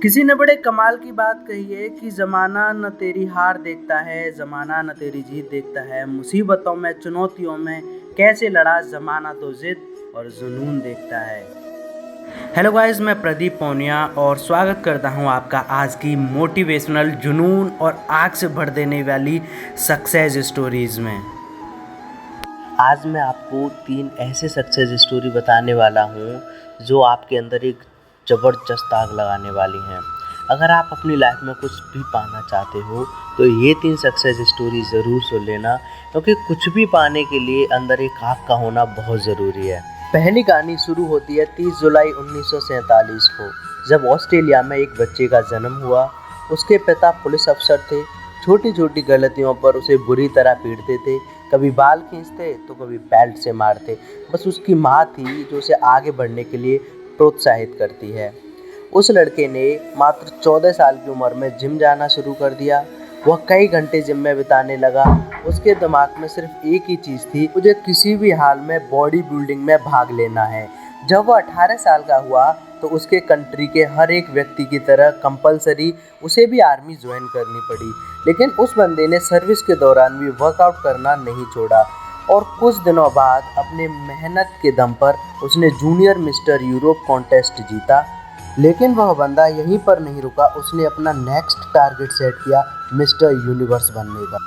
किसी ने बड़े कमाल की बात कही है कि ज़माना न तेरी हार देखता है, ज़माना न तेरी जीत देखता है, मुसीबतों में चुनौतियों में कैसे लड़ा ज़माना तो ज़िद और जुनून देखता है। हेलो गाइस, मैं प्रदीप पौनिया और स्वागत करता हूं आपका आज की मोटिवेशनल जुनून और आग से भर देने वाली सक्सेस स्टोरीज़ में। आज मैं आपको 3 ऐसे सक्सेस स्टोरी बताने वाला हूं जो आपके अंदर एक ज़बरदस्त आग लगाने वाली हैं। अगर आप अपनी लाइफ में कुछ भी पाना चाहते हो तो ये 3 सक्सेस स्टोरी ज़रूर सुन लेना, क्योंकि कुछ भी पाने के लिए अंदर एक आग का होना बहुत ज़रूरी है। पहली कहानी शुरू होती है 30 जुलाई 1947 को, जब ऑस्ट्रेलिया में एक बच्चे का जन्म हुआ। उसके पिता पुलिस अफसर थे। छोटी छोटी गलतियों पर उसे बुरी तरह पीटते थे, कभी बाल खींचते तो कभी बेल्ट से मारते। बस उसकी माँ थी जो उसे आगे बढ़ने के लिए प्रोत्साहित करती है। उस लड़के ने मात्र 14 साल की उम्र में जिम जाना शुरू कर दिया। वह कई घंटे जिम में बिताने लगा। उसके दिमाग में सिर्फ एक ही चीज़ थी, मुझे किसी भी हाल में बॉडी बिल्डिंग में भाग लेना है। जब वह 18 साल का हुआ तो उसके कंट्री के हर एक व्यक्ति की तरह कंपलसरी उसे भी आर्मी ज्वाइन करनी पड़ी। लेकिन उस बंदे ने सर्विस के दौरान भी वर्कआउट करना नहीं छोड़ा और कुछ दिनों बाद अपने मेहनत के दम पर उसने जूनियर मिस्टर यूरोप कॉन्टेस्ट जीता। लेकिन वह बंदा यहीं पर नहीं रुका। उसने अपना नेक्स्ट टारगेट सेट किया, मिस्टर यूनिवर्स बनने का।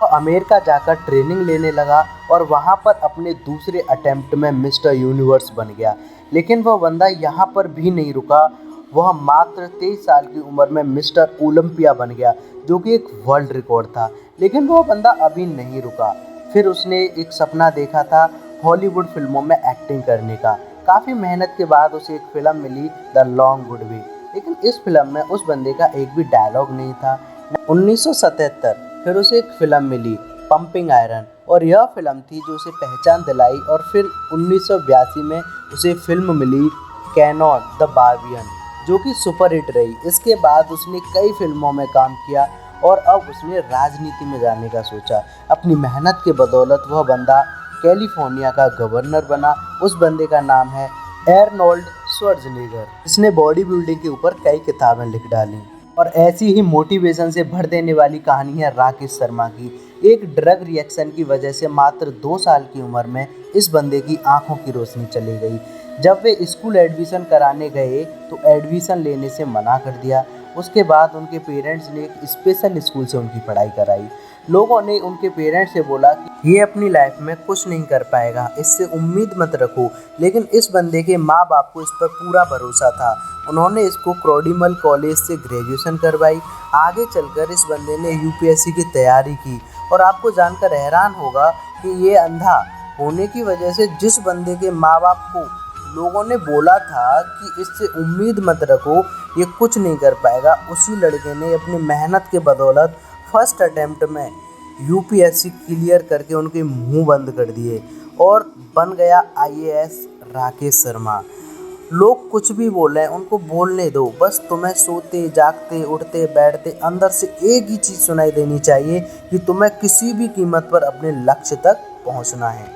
वह अमेरिका जाकर ट्रेनिंग लेने लगा और वहां पर अपने दूसरे अटेम्प्ट में मिस्टर यूनिवर्स बन गया। लेकिन वह बंदा यहाँ पर भी नहीं रुका। वह मात्र 23 साल की उम्र में मिस्टर ओलंपिया बन गया, जो कि एक वर्ल्ड रिकॉर्ड था। लेकिन वह बंदा अभी नहीं रुका। फिर उसने एक सपना देखा था हॉलीवुड फिल्मों में एक्टिंग करने का। काफ़ी मेहनत के बाद उसे एक फिल्म मिली, द लॉन्ग गुड वे। लेकिन इस फिल्म में उस बंदे का एक भी डायलॉग नहीं था। 1977 फिर उसे एक फिल्म मिली, पंपिंग आयरन, और यह फिल्म थी जो उसे पहचान दिलाई। और फिर 1982 में उसे फिल्म मिली कैनन द बार्बियन, जो कि सुपर हिट रही। इसके बाद उसने कई फिल्मों में काम किया और अब उसने राजनीति में जाने का सोचा। अपनी मेहनत के बदौलत वह बंदा कैलिफोर्निया का गवर्नर बना। उस बंदे का नाम है एर्नोल्ड श्वार्ज़नेगर, जिसने बॉडी बिल्डिंग के ऊपर कई किताबें लिख डाली। और ऐसी ही मोटिवेशन से भर देने वाली कहानी है राकेश शर्मा की। एक ड्रग रिएक्शन की वजह से मात्र 2 साल की उम्र में इस बंदे की आंखों की रोशनी चली गई। जब वे स्कूल एडमिशन कराने गए तो एडमिशन लेने से मना कर दिया। उसके बाद उनके पेरेंट्स ने एक स्पेशल स्कूल से उनकी पढ़ाई कराई। लोगों ने उनके पेरेंट्स से बोला कि ये अपनी लाइफ में कुछ नहीं कर पाएगा, इससे उम्मीद मत रखो। लेकिन इस बंदे के माँ बाप को इस पर पूरा भरोसा था। उन्होंने इसको क्रॉडीमल कॉलेज से ग्रेजुएशन करवाई। आगे चलकर इस बंदे ने यूपीएससी की तैयारी की। और आपको जानकर हैरान होगा कि ये अंधा होने की वजह से जिस बंदे के माँ बाप को लोगों ने बोला था कि इससे उम्मीद मत रखो, ये कुछ नहीं कर पाएगा, उसी लड़के ने अपनी मेहनत के बदौलत फर्स्ट अटेम्प्ट में यूपीएससी क्लियर करके उनके मुंह बंद कर दिए और बन गया आईएएस राकेश शर्मा। लोग कुछ भी बोलें, उनको बोलने दो। बस तुम्हें सोते जागते उठते बैठते अंदर से एक ही चीज़ सुनाई देनी चाहिए कि तुम्हें किसी भी कीमत पर अपने लक्ष्य तक पहुंचना है।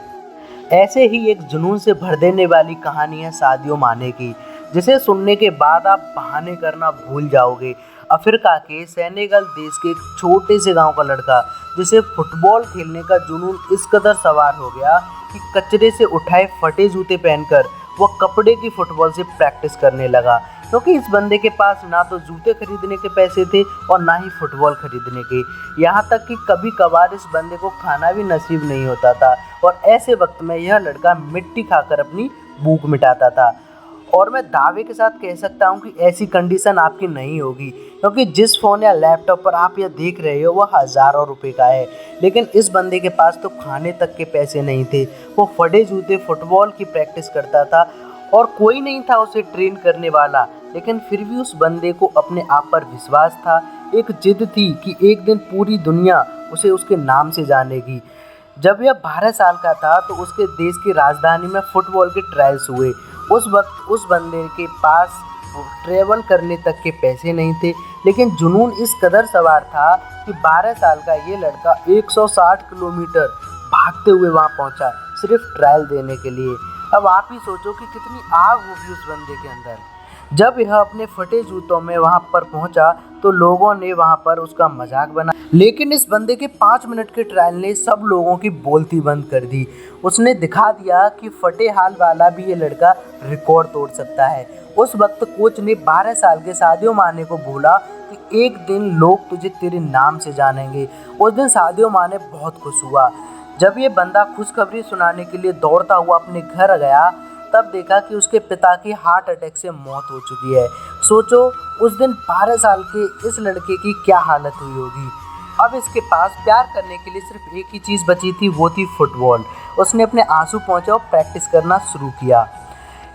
ऐसे ही एक जुनून से भर देने वाली कहानी है सादियो माने की, जिसे सुनने के बाद आप बहाने करना भूल जाओगे। अफ्रीका के सेनेगल देश के एक छोटे से गांव का लड़का, जिसे फुटबॉल खेलने का जुनून इस कदर सवार हो गया कि कचरे से उठाए फटे जूते पहनकर वह कपड़े की फुटबॉल से प्रैक्टिस करने लगा। क्योंकि इस बंदे के पास ना तो जूते खरीदने के पैसे थे और ना ही फुटबॉल खरीदने के। यहाँ तक कि कभी कभार इस बंदे को खाना भी नसीब नहीं होता था। और ऐसे वक्त में यह लड़का मिट्टी खाकर अपनी भूख मिटाता था। और मैं दावे के साथ कह सकता हूँ कि ऐसी कंडीशन आपकी नहीं होगी, क्योंकि जिस फ़ोन या लैपटॉप पर आप यह देख रहे हो वह हज़ारों रुपए का है। लेकिन इस बंदे के पास तो खाने तक के पैसे नहीं थे। वो फटे जूते फुटबॉल की प्रैक्टिस करता था और कोई नहीं था उसे ट्रेन करने वाला। लेकिन फिर भी उस बंदे को अपने आप पर विश्वास था। एक जिद थी कि एक दिन पूरी दुनिया उसे उसके नाम से जानेगी। जब यह 12 साल का था तो उसके देश की राजधानी में फुटबॉल के ट्रायल्स हुए। उस वक्त उस बंदे के पास ट्रेवल करने तक के पैसे नहीं थे, लेकिन जुनून इस कदर सवार था कि 12 साल का ये लड़का 160 किलोमीटर भागते हुए वहाँ पहुँचा, सिर्फ ट्रायल देने के लिए। अब आप ही सोचो कि कितनी आग होगी उस बंदे के अंदर। जब यह अपने फटे जूतों में वहां पर पहुंचा तो लोगों ने वहां पर उसका मजाक बनाया, लेकिन इस बंदे के 5 मिनट के ट्रायल ने सब लोगों की बोलती बंद कर दी। उसने दिखा दिया कि फटे हाल वाला भी ये लड़का रिकॉर्ड तोड़ सकता है। उस वक्त कोच ने 12 साल के सादियो माने को बोला कि एक दिन लोग तुझे तेरे नाम से जानेंगे। उस दिन सादियो माने बहुत खुश हुआ। जब ये बंदा खुशखबरी सुनाने के लिए दौड़ता हुआ अपने घर गया तब देखा कि उसके पिता की हार्ट अटैक से मौत हो चुकी है। सोचो उस दिन 12 साल के इस लड़के की क्या हालत हुई होगी। अब इसके पास प्यार करने के लिए सिर्फ एक ही चीज़ बची थी, वो थी फुटबॉल। उसने अपने आंसू पहुँचे और प्रैक्टिस करना शुरू किया।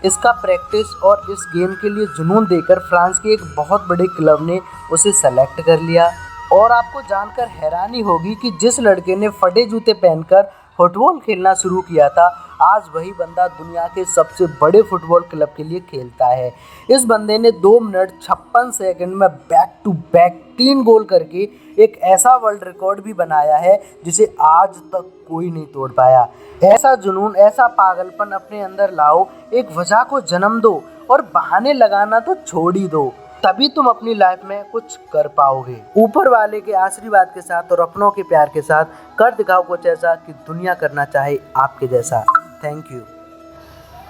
इसका प्रैक्टिस और इस गेम के लिए जुनून देकर फ्रांस के एक बहुत बड़े क्लब ने उसे सेलेक्ट कर लिया। और आपको जानकर हैरानी होगी कि जिस लड़के ने फटे जूते पहनकर फुटबॉल खेलना शुरू किया था, आज वही बंदा दुनिया के सबसे बड़े फुटबॉल क्लब के लिए खेलता है। इस बंदे ने 2 मिनट 56 सेकंड में बैक टू बैक 3 गोल करके एक ऐसा वर्ल्ड रिकॉर्ड भी बनाया है जिसे आज तक कोई नहीं तोड़ पाया। ऐसा जुनून, ऐसा पागलपन अपने अंदर लाओ, एक वजह को जन्म दो और बहाने लगाना तो छोड़ ही दो, तभी तुम अपनी लाइफ में कुछ कर पाओगे। ऊपर वाले के आशीर्वाद के साथ और अपनों के प्यार के साथ कर दिखाओ कुछ ऐसा कि दुनिया करना चाहे आपके जैसा। Thank you.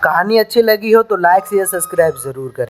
कहानी अच्छी लगी हो तो लाइक शेयर सब्सक्राइब जरूर करें।